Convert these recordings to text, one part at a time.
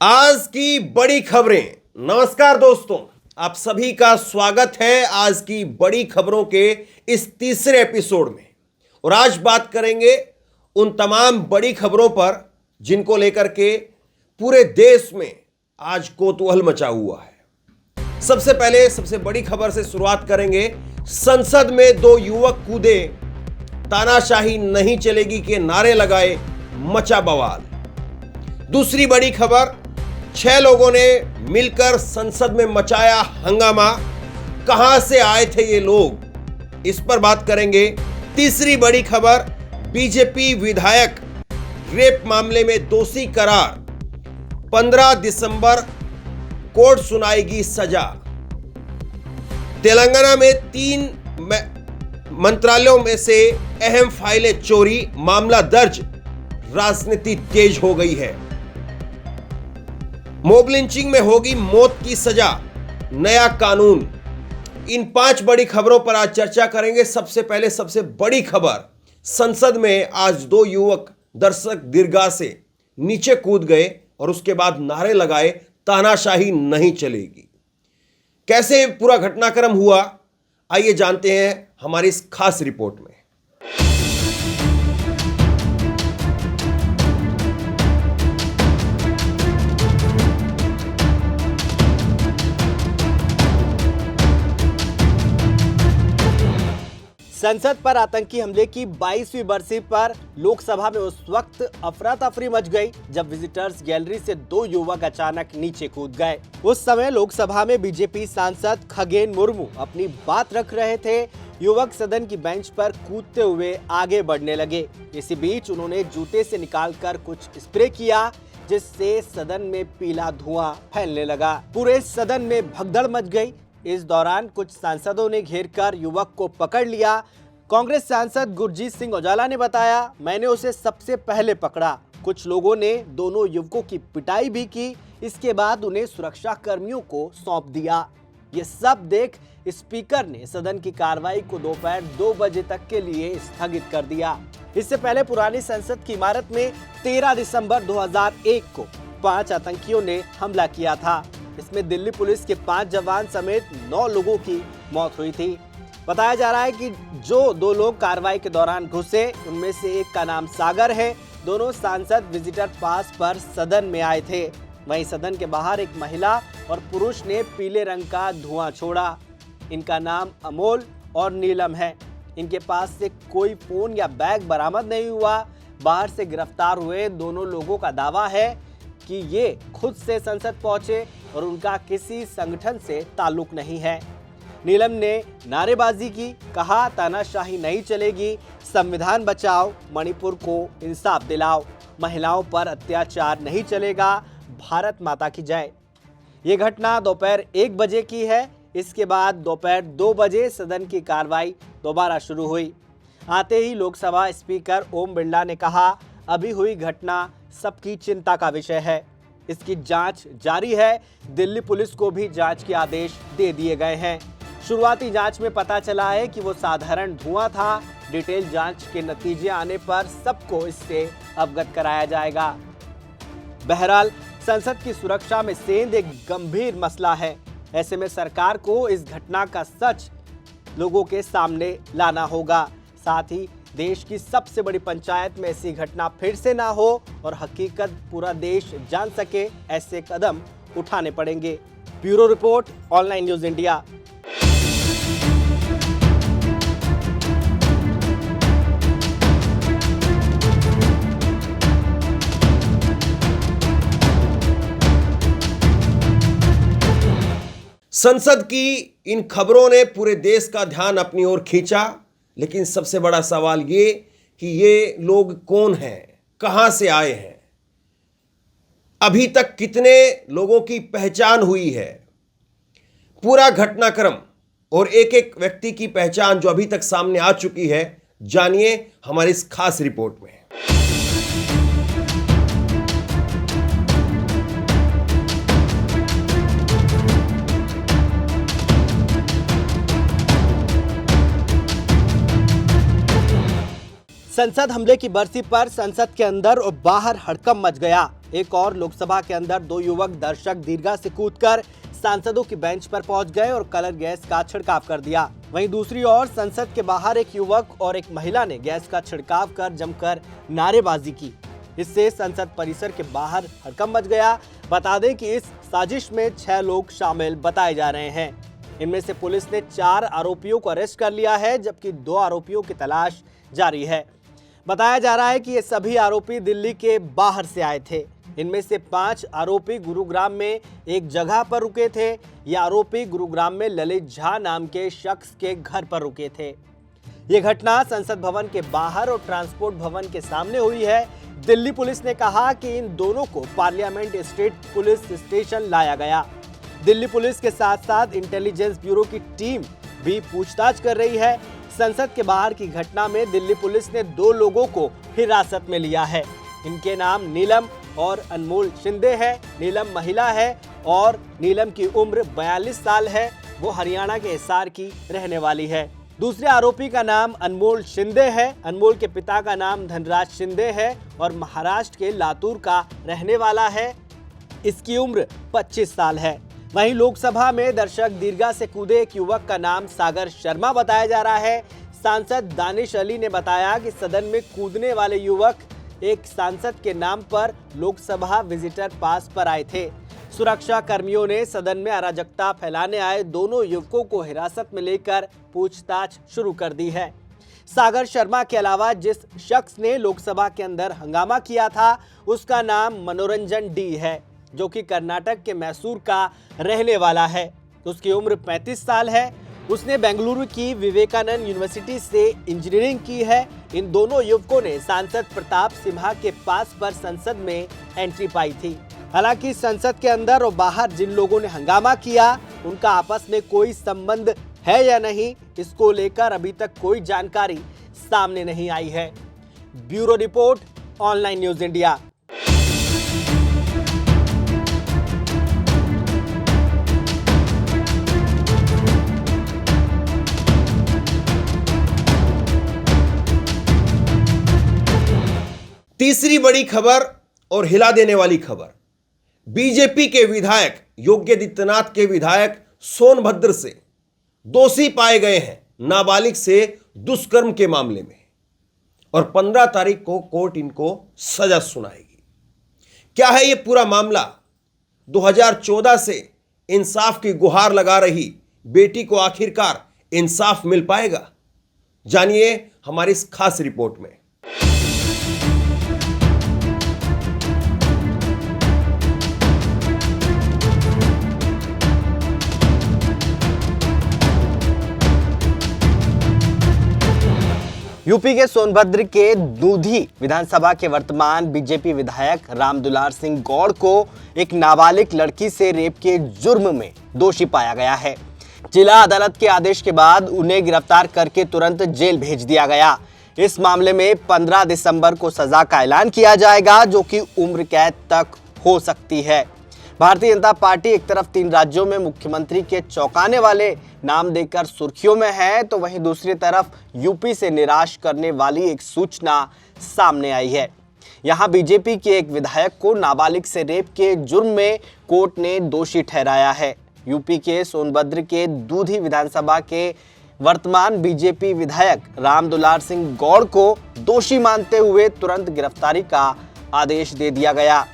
आज की बड़ी खबरें। नमस्कार दोस्तों, आप सभी का स्वागत है आज की बड़ी खबरों के इस तीसरे एपिसोड में। और आज बात करेंगे उन तमाम बड़ी खबरों पर जिनको लेकर के पूरे देश में आज कौतूहल मचा हुआ है। सबसे पहले सबसे बड़ी खबर से शुरुआत करेंगे। संसद में दो युवक कूदे, तानाशाही नहीं चलेगी के नारे लगाए, मचा बवाल। दूसरी बड़ी खबर, 6 लोगों ने मिलकर संसद में मचाया हंगामा। कहां से आए थे ये लोग, इस पर बात करेंगे। तीसरी बड़ी खबर, बीजेपी विधायक रेप मामले में दोषी करार, 15 दिसंबर कोर्ट सुनाएगी सजा। तेलंगाना में 3 मंत्रालयों में से अहम फाइलें चोरी, मामला दर्ज, राजनीति तेज हो गई है। मॉब लिंचिंग में होगी मौत की सजा, नया कानून। इन 5 बड़ी खबरों पर आज चर्चा करेंगे। सबसे पहले सबसे बड़ी खबर, संसद में आज 2 युवक दर्शक दीर्घा से नीचे कूद गए और उसके बाद नारे लगाए, तानाशाही नहीं चलेगी। कैसे पूरा घटनाक्रम हुआ, आइए जानते हैं हमारी इस खास रिपोर्ट में। संसद पर आतंकी हमले की 22वीं बरसी पर लोकसभा में उस वक्त अफरा तफरी मच गई जब विजिटर्स गैलरी से 2 युवक अचानक नीचे कूद गए। उस समय लोकसभा में बीजेपी सांसद खगेन मुर्मू अपनी बात रख रहे थे। युवक सदन की बेंच पर कूदते हुए आगे बढ़ने लगे। इसी बीच उन्होंने जूते से निकालकर कुछ स्प्रे किया, जिससे सदन में पीला धुआं फैलने लगा। पूरे सदन में भगदड़ मच गई। इस दौरान कुछ सांसदों ने घेरकर युवक को पकड़ लिया। कांग्रेस सांसद गुरजीत सिंह औजाला ने बताया, मैंने उसे सबसे पहले पकड़ा। कुछ लोगों ने दोनों युवकों की पिटाई भी की। इसके बाद उन्हें सुरक्षा कर्मियों को सौंप दिया। ये सब देख स्पीकर ने सदन की कार्रवाई को दोपहर 2 बजे तक के लिए स्थगित कर दिया। इससे पहले पुरानी संसद की इमारत में 13 दिसंबर 2001 को 5 आतंकियों ने हमला किया था। इसमें दिल्ली पुलिस के 5 जवान समेत 9 लोगों की मौत हुई थी। बताया जा रहा है कि जो 2 लोग कार्रवाई के दौरान घुसे, उनमें से एक का नाम सागर है। दोनों सांसद विजिटर पास पर सदन में आए थे। वहीं सदन के बाहर एक महिला और पुरुष ने पीले रंग का धुआं छोड़ा। इनका नाम अमोल और नीलम है। इनके पास से कोई फोन या बैग बरामद नहीं हुआ। बाहर से गिरफ्तार हुए दोनों लोगों का दावा है कि ये खुद से संसद पहुंचे और उनका किसी संगठन से ताल्लुक नहीं है। नीलम ने नारेबाजी की, कहा तानाशाही नहीं चलेगी, संविधान बचाओ, मणिपुर को इंसाफ दिलाओ, महिलाओं पर अत्याचार नहीं चलेगा, भारत माता की जय। ये घटना दोपहर 1 बजे की है। इसके बाद दोपहर 2 बजे सदन की कार्रवाई दोबारा शुरू हुई। आते ही लोकसभा स्पीकर ओम बिरला ने कहा, अभी हुई घटना सबकी चिंता का विषय है। इसकी जांच जारी है। दिल्ली पुलिस को भी जांच के आदेश दे दिए गए हैं। शुरुआती जांच में पता चला है कि वो साधारण धुआं था। डिटेल जांच के नतीजे आने पर सबको इससे अवगत कराया जाएगा। बहरहाल संसद की सुरक्षा में सेंध एक गंभीर मसला है। ऐसे में सरकार को इस घटना का सच लोगों के सामने लाना होगा। साथ ही देश की सबसे बड़ी पंचायत में ऐसी घटना फिर से ना हो और हकीकत पूरा देश जान सके, ऐसे कदम उठाने पड़ेंगे। Bureau report, online news India. संसद की इन खबरों ने पूरे देश का ध्यान अपनी ओर खींचा, लेकिन सबसे बड़ा सवाल ये कि ये लोग कौन हैं, कहां से आए हैं, अभी तक कितने लोगों की पहचान हुई है। पूरा घटनाक्रम और एक एक व्यक्ति की पहचान जो अभी तक सामने आ चुकी है, जानिए हमारी इस खास रिपोर्ट में। संसद हमले की बरसी पर संसद के अंदर और बाहर हड़कंप मच गया। एक और लोकसभा के अंदर दो युवक दर्शक दीर्घा से कूदकर सांसदों की बेंच पर पहुंच गए और कलर गैस का छिड़काव कर दिया। वहीं दूसरी ओर संसद के बाहर एक युवक और एक महिला ने गैस का छिड़काव कर जमकर नारेबाजी की। इससे संसद परिसर के बाहर हड़कंप मच गया। बता दें कि इस साजिश में 6 लोग शामिल बताए जा रहे हैं। इनमें से पुलिस ने 4 आरोपियों को अरेस्ट कर लिया है, जबकि 2 आरोपियों की तलाश जारी है। बताया जा रहा है कि ये सभी आरोपी दिल्ली के बाहर से आए थे। इनमें से 5 आरोपी गुरुग्राम में एक जगह पर रुके थे। ये आरोपी गुरुग्राम में ललित झा नाम के शख्स के घर पर रुके थे। ये घटना संसद भवन के बाहर और ट्रांसपोर्ट भवन के सामने हुई है। दिल्ली पुलिस ने कहा कि इन दोनों को पार्लियामेंट स्टेट पुलिस स्टेशन लाया गया। दिल्ली पुलिस के साथ साथ इंटेलिजेंस ब्यूरो की टीम भी पूछताछ कर रही है। संसद के बाहर की घटना में दिल्ली पुलिस ने 2 लोगों को हिरासत में लिया है। इनके नाम नीलम और अनमोल शिंदे है। नीलम महिला है और नीलम की उम्र 42 साल है। वो हरियाणा के हिसार की रहने वाली है। दूसरे आरोपी का नाम अनमोल शिंदे है। अनमोल के पिता का नाम धनराज शिंदे है और महाराष्ट्र के लातूर का रहने वाला है। इसकी उम्र 25 साल है। वहीं लोकसभा में दर्शक दीर्घा से कूदे एक युवक का नाम सागर शर्मा बताया जा रहा है। सांसद दानिश अली ने बताया कि सदन में कूदने वाले युवक एक सांसद के नाम पर लोकसभा विजिटर पास पर आए थे। सुरक्षा कर्मियों ने सदन में अराजकता फैलाने आए दोनों युवकों को हिरासत में लेकर पूछताछ शुरू कर दी है। सागर शर्मा के अलावा जिस शख्स ने लोकसभा के अंदर हंगामा किया था उसका नाम मनोरंजन डी है, जो कि कर्नाटक के मैसूर का रहने वाला है। उसकी उम्र 35 साल है। उसने बेंगलुरु की विवेकानंद यूनिवर्सिटी से इंजीनियरिंग की है। इन दोनों युवकों ने सांसद प्रताप सिम्हा के पास पर संसद में एंट्री पाई थी। हालांकि संसद के अंदर और बाहर जिन लोगों ने हंगामा किया उनका आपस में कोई संबंध है या नहीं, इसको लेकर अभी तक कोई जानकारी सामने नहीं आई है। Bureau report, online news India. तीसरी बड़ी खबर और हिला देने वाली खबर, बीजेपी के विधायक योगी आदित्यनाथ के विधायक सोनभद्र से दोषी पाए गए हैं नाबालिग से दुष्कर्म के मामले में और 15 तारीख को कोर्ट इनको सजा सुनाएगी। क्या है ये पूरा मामला? 2014 से इंसाफ की गुहार लगा रही बेटी को आखिरकार इंसाफ मिल पाएगा? जानिए हमारी इस खास रिपोर्ट में। यूपी के सोनभद्र के दूधी विधानसभा के वर्तमान बीजेपी विधायक रामदुलार सिंह गौड़ को एक नाबालिग लड़की से रेप के जुर्म में दोषी पाया गया है। जिला अदालत के आदेश के बाद उन्हें गिरफ्तार करके तुरंत जेल भेज दिया गया। इस मामले में 15 दिसंबर को सजा का ऐलान किया जाएगा, जो कि उम्र कैद तक हो सकती है। भारतीय जनता पार्टी एक तरफ 3 राज्यों में मुख्यमंत्री के चौंकाने वाले नाम देकर सुर्खियों में है, तो वहीं दूसरी तरफ यूपी से निराश करने वाली एक सूचना सामने आई है। यहां बीजेपी के एक विधायक को नाबालिग से रेप के जुर्म में कोर्ट ने दोषी ठहराया है। यूपी के सोनभद्र के दूधी विधानसभा के वर्तमान बीजेपी विधायक रामदुलार सिंह गौड़ को दोषी मानते हुए तुरंत गिरफ्तारी का आदेश दे दिया गया।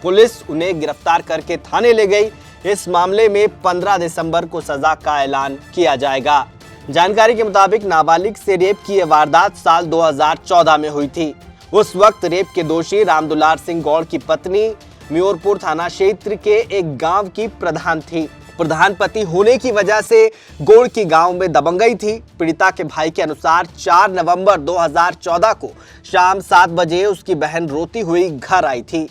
पुलिस उन्हें गिरफ्तार करके थाने ले गई। इस मामले में 15 दिसंबर को सजा का ऐलान किया जाएगा। जानकारी के मुताबिक नाबालिग से रेप की यह वारदात साल 2014 में हुई थी। उस वक्त रेप के दोषी रामदुलार सिंह गौड़ की पत्नी म्योरपुर थाना क्षेत्र के एक गांव की प्रधान थी। प्रधान पति होने की वजह से गौड़ की गांव में दबंग गई थी। पीड़िता के भाई के अनुसार 4 नवंबर 2014 को शाम 7 बजे उसकी बहन रोती हुई घर आई थी।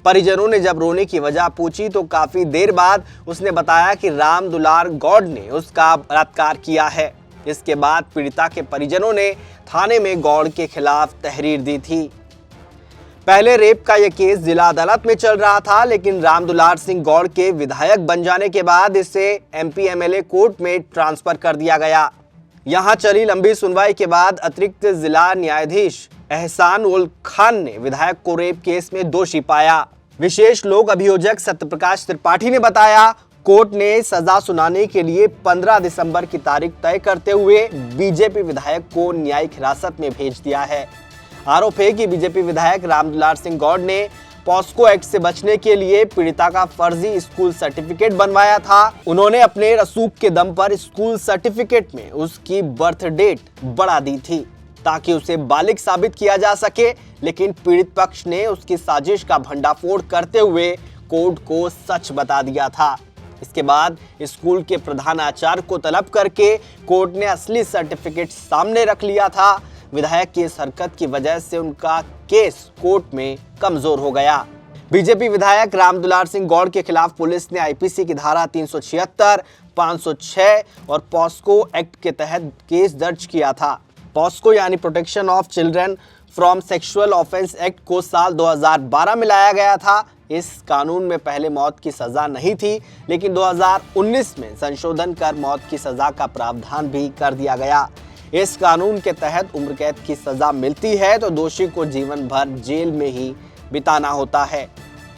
परिजनों ने जब रोने की वजह पूछी तो काफी देर बाद उसने बताया कि रामदुलार गौड़ ने उसका बलात्कार किया है। इसके बाद पीड़िता के परिजनों ने थाने में गौड़ के खिलाफ तहरीर दी थी। पहले रेप का यह केस जिला अदालत में चल रहा था, लेकिन रामदुलार सिंह गौड़ के विधायक बन जाने के बाद इसे एमपी एमएलए कोर्ट में ट्रांसफर कर दिया गया। यहां चली लंबी सुनवाई के बाद अतिरिक्त जिला न्यायाधीश एहसान उल खान ने विधायक को रेप केस में दोषी पाया। विशेष लोक अभियोजक सत्यप्रकाश त्रिपाठी ने बताया, कोर्ट ने सजा सुनाने के लिए 15 दिसंबर की तारीख तय करते हुए बीजेपी विधायक को न्यायिक हिरासत में भेज दिया है। आरोप है कि बीजेपी विधायक रामदुलार सिंह गौड़ ने पॉस्को एक्ट से बचने के लिए पीड़िता का फर्जी स्कूल सर्टिफिकेट बनवाया था। उन्होंने अपने रसूख के दम पर स्कूल सर्टिफिकेट में उसकी बर्थ डेट बढ़ा दी थी ताकि उसे बालिग साबित किया जा सके, लेकिन पीड़ित पक्ष ने उसकी साजिश का भंडाफोड़ करते हुए कोर्ट को सच बता दिया था। इसके बाद स्कूल के प्रधानाचार्य को तलब करके कोर्ट ने असली सर्टिफिकेट सामने रख लिया था। विधायक की इस हरकत की वजह से उनका केस कोर्ट में कमजोर हो गया। बीजेपी विधायक रामदुलार सिंह गौड़ के खिलाफ पुलिस ने आईपीसी की धारा 376, 506 और पॉस्को एक्ट के तहत केस दर्ज किया था। पॉस्को यानी protection of children from sexual offence act को साल 2012 में लाया गया था। इस कानून में पहले मौत की सजा नहीं थी, लेकिन 2019 में संशोधन कर मौत की सजा का प्रावधान भी कर दिया गया। इस कानून के तहत उम्र कैद की सजा मिलती है तो दोषी को जीवन भर जेल में ही बिताना होता है।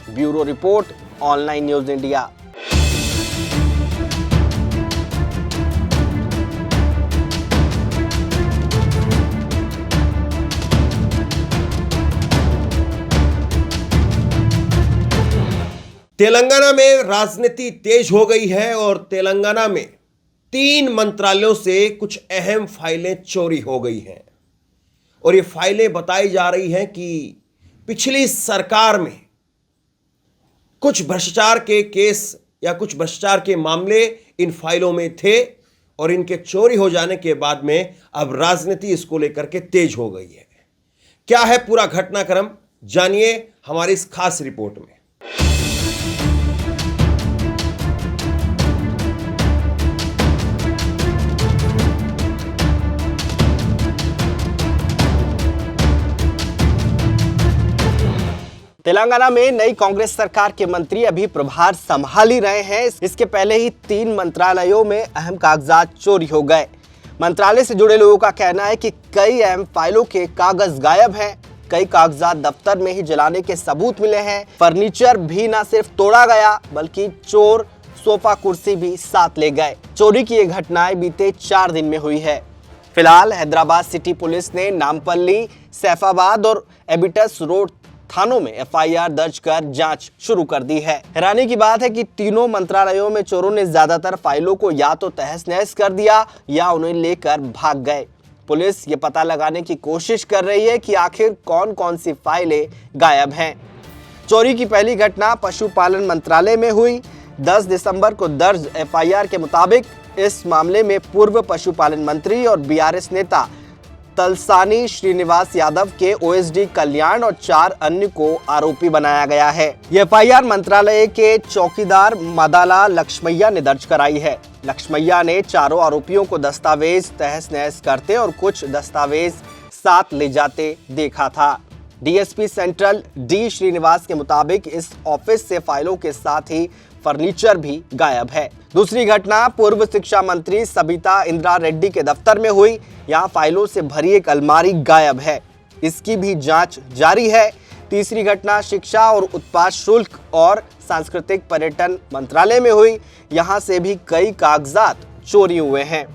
Bureau report, online news India. Telangana में राजनीति तेज हो गई है और तेलंगाना में 3 मंत्रालयों से कुछ अहम फाइलें चोरी हो गई हैं और ये फाइलें बताई जा रही हैं कि पिछली सरकार में कुछ भ्रष्टाचार के केस या कुछ भ्रष्टाचार के मामले इन फाइलों में थे और इनके चोरी हो जाने के बाद में अब राजनीति इसको लेकर के तेज हो गई है। क्या है पूरा घटनाक्रम, जानिए हमारी इस खास रिपोर्ट में। तेलंगाना में नई कांग्रेस सरकार के मंत्री अभी प्रभार संभाल ही रहे हैं। इसके पहले ही 3 मंत्रालयों में अहम कागजात चोरी हो गए। मंत्रालय से जुड़े लोगों का कहना है कि कई अहम फाइलों के कागज गायब हैं, कई कागजात दफ्तर में ही जलाने के सबूत मिले हैं। फर्नीचर भी न सिर्फ तोड़ा गया बल्कि चोर सोफा कुर्सी भी साथ ले गए। चोरी की ये घटनाएं बीते 4 दिन में हुई है। फिलहाल हैदराबाद सिटी पुलिस ने नामपल्ली, सैफाबाद और एबिटस रोड थानों में एफआईआर दर्ज कर जांच शुरू कर दी है। हैरानी की बात है कि तीनों मंत्रालयों में चोरों ने ज्यादातर फाइलों को या तो तहस-नहस कर दिया या उन्हें लेकर भाग गए। पुलिस ये पता लगाने की कोशिश कर रही है कि आखिर कौन कौन सी फाइलें गायब हैं। चोरी की पहली घटना पशुपालन मंत्रालय में हुई। 10 दिसंबर को दर्ज एफआईआर के मुताबिक इस मामले में पूर्व पशुपालन मंत्री और बीआरएस नेता तलसानी श्रीनिवास यादव के ओएसडी कल्याण और 4 अन्य को आरोपी बनाया गया है। ये एफआईआर मंत्रालय के चौकीदार मदाला लक्ष्मैया ने दर्ज कराई है। लक्ष्मैया ने चारों आरोपियों को दस्तावेज तहस-नहस करते और कुछ दस्तावेज साथ ले जाते देखा था। डीएसपी सेंट्रल डी श्रीनिवास के मुताबिक इस ऑफिस से फाइलों के साथ ही फर्नीचर भी गायब है। दूसरी घटना पूर्व शिक्षा मंत्री सबिता इंद्रा रेड्डी के दफ्तर में हुई। यहाँ फाइलों से भरी एक अलमारी गायब है, इसकी भी जांच जारी है। तीसरी घटना शिक्षा और उत्पाद शुल्क और सांस्कृतिक पर्यटन मंत्रालय में हुई। यहाँ से भी कई कागजात चोरी हुए हैं।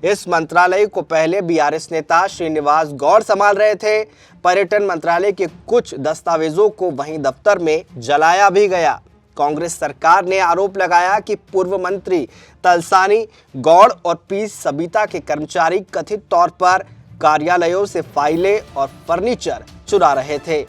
इस मंत्रालय को पहले बीआरएस नेता श्रीनिवास गौड़ संभाल रहे थे। पर्यटन मंत्रालय के कुछ दस्तावेजों को वहीं दफ्तर में जलाया भी गया। कांग्रेस सरकार ने आरोप लगाया कि पूर्व मंत्री तलसानी गौड़ और पी सबिता के कर्मचारी कथित तौर पर कार्यालयों से फाइलें और फर्नीचर चुरा रहे थे।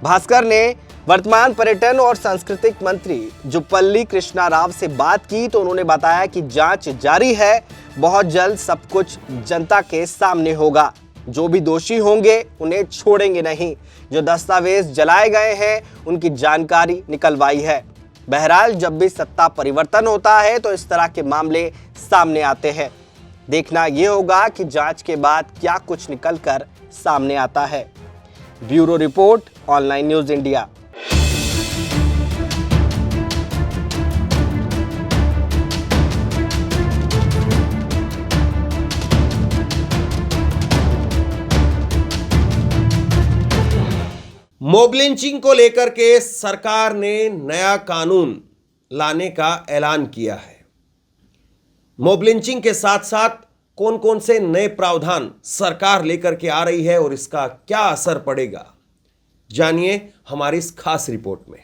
भास्कर ने वर्तमान पर्यटन और सांस्कृतिक मंत्री जुप्पल्ली कृष्णा राव से बात की तो उन्होंने बताया कि जांच जारी है, बहुत जल्द सब कुछ जनता के सामने होगा। जो भी दोषी होंगे उन्हें छोड़ेंगे नहीं। जो दस्तावेज जलाए गए हैं उनकी जानकारी निकलवाई है। बहरहाल जब भी सत्ता परिवर्तन होता है तो इस तरह के मामले सामने आते हैं। देखना यह होगा कि जांच के बाद क्या कुछ निकलकर सामने आता है। Bureau report, online news India. Mob lynching को लेकर के सरकार ने नया कानून लाने का ऐलान किया है। मॉब लिंचिंग के साथ साथ कौन कौन से नए प्रावधान सरकार लेकर के आ रही है और इसका क्या असर पड़ेगा, जानिए हमारी इस खास रिपोर्ट में।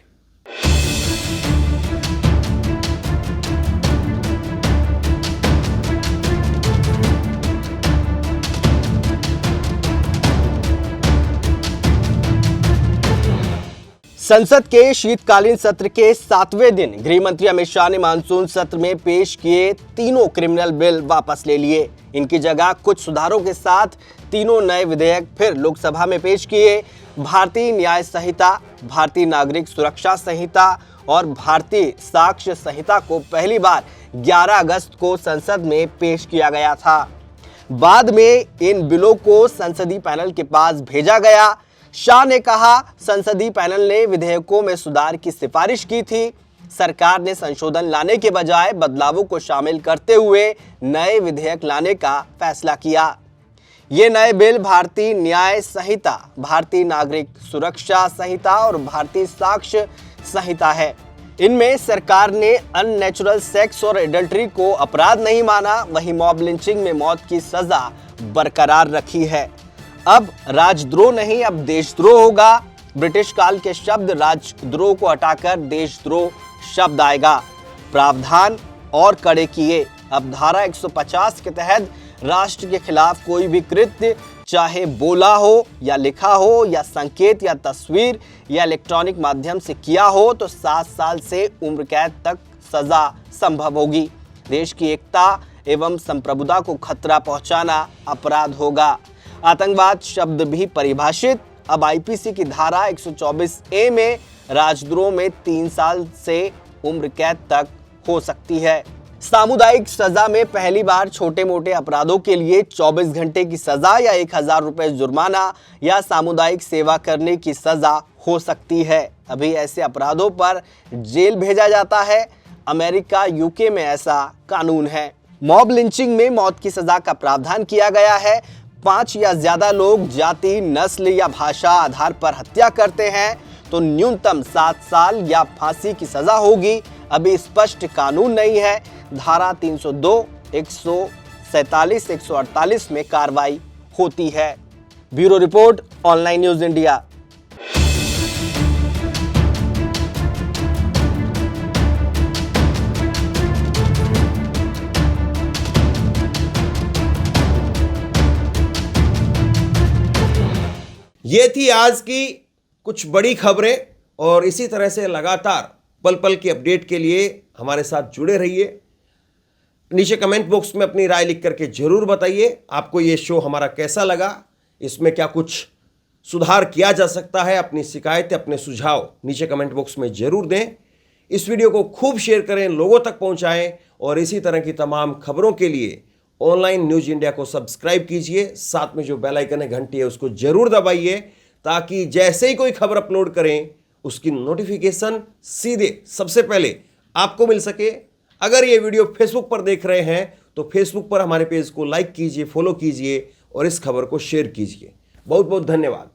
संसद के शीतकालीन सत्र के 7वें दिन गृह मंत्री अमित शाह ने मानसून सत्र में पेश किए तीनों क्रिमिनल बिल वापस ले लिए। इनकी जगह कुछ सुधारों के साथ तीनों नए विधेयक फिर लोकसभा में पेश किए। भारतीय न्याय संहिता, भारतीय नागरिक सुरक्षा संहिता और भारतीय साक्ष्य संहिता को पहली बार 11 अगस्त को संसद में पेश किया गया था। बाद में इन बिलों को संसदीय पैनल के पास भेजा गया। शाह ने कहा, संसदीय पैनल ने विधेयकों में सुधार की सिफारिश की थी। सरकार ने संशोधन लाने के बजाय बदलावों को शामिल करते हुए नए विधेयक लाने का फैसला किया। ये नए बिल भारतीय न्याय संहिता, भारतीय नागरिक सुरक्षा संहिता और भारतीय साक्ष्य संहिता है। इनमें सरकार ने अननेचुरल सेक्स और एडल्ट्री को अपराध नहीं माना, वहीं मॉब लिंचिंग में मौत की सजा बरकरार रखी है। अब राजद्रोह नहीं, अब देशद्रोह होगा। ब्रिटिश काल के शब्द राजद्रोह को हटाकर देशद्रोह शब्द आएगा। प्रावधान और कड़े किए। अब धारा 150 के तहत राष्ट्र के खिलाफ कोई भी कृत्य, चाहे बोला हो या लिखा हो या संकेत या तस्वीर या इलेक्ट्रॉनिक माध्यम से किया हो, तो 7 साल से उम्र कैद तक सजा संभव होगी। देश की एकता एवं संप्रभुता को खतरा पहुंचाना अपराध होगा। आतंकवाद शब्द भी परिभाषित। अब आईपीसी की धारा 124A में राजद्रोह में 3 साल से उम्र कैद तक हो सकती है। सामुदायिक सजा में पहली बार छोटे मोटे अपराधों के लिए 24 घंटे की सजा या 1000 रुपए जुर्माना या सामुदायिक सेवा करने की सजा हो सकती है। अभी ऐसे अपराधों पर जेल भेजा जाता है। अमेरिका, यूके में ऐसा कानून है। मॉब लिंचिंग में मौत की सजा का प्रावधान किया गया है। 5 या ज्यादा लोग जाति, नस्ल या भाषा आधार पर हत्या करते हैं तो न्यूनतम 7 साल या फांसी की सजा होगी। अभी स्पष्ट कानून नहीं है। धारा 302, 147, 148 में कार्रवाई होती है। Bureau report, online news India. ये थी आज की कुछ बड़ी खबरें और इसी तरह से लगातार पल पल की अपडेट के लिए हमारे साथ जुड़े रहिए। नीचे कमेंट बॉक्स में अपनी राय लिख करके जरूर बताइए आपको ये शो हमारा कैसा लगा, इसमें क्या कुछ सुधार किया जा सकता है। अपनी शिकायतें, अपने सुझाव नीचे कमेंट बॉक्स में जरूर दें। इस वीडियो को खूब शेयर करें, लोगों तक पहुंचाएं और इसी तरह की तमाम खबरों के लिए ऑनलाइन न्यूज इंडिया को सब्सक्राइब कीजिए। साथ में जो बेल आइकन है, घंटी है, उसको जरूर दबाइए ताकि जैसे ही कोई खबर अपलोड करें उसकी नोटिफिकेशन सीधे सबसे पहले आपको मिल सके। अगर ये वीडियो फेसबुक पर देख रहे हैं तो फेसबुक पर हमारे पेज को लाइक कीजिए, फॉलो कीजिए और इस खबर को शेयर कीजिए। बहुत बहुत धन्यवाद।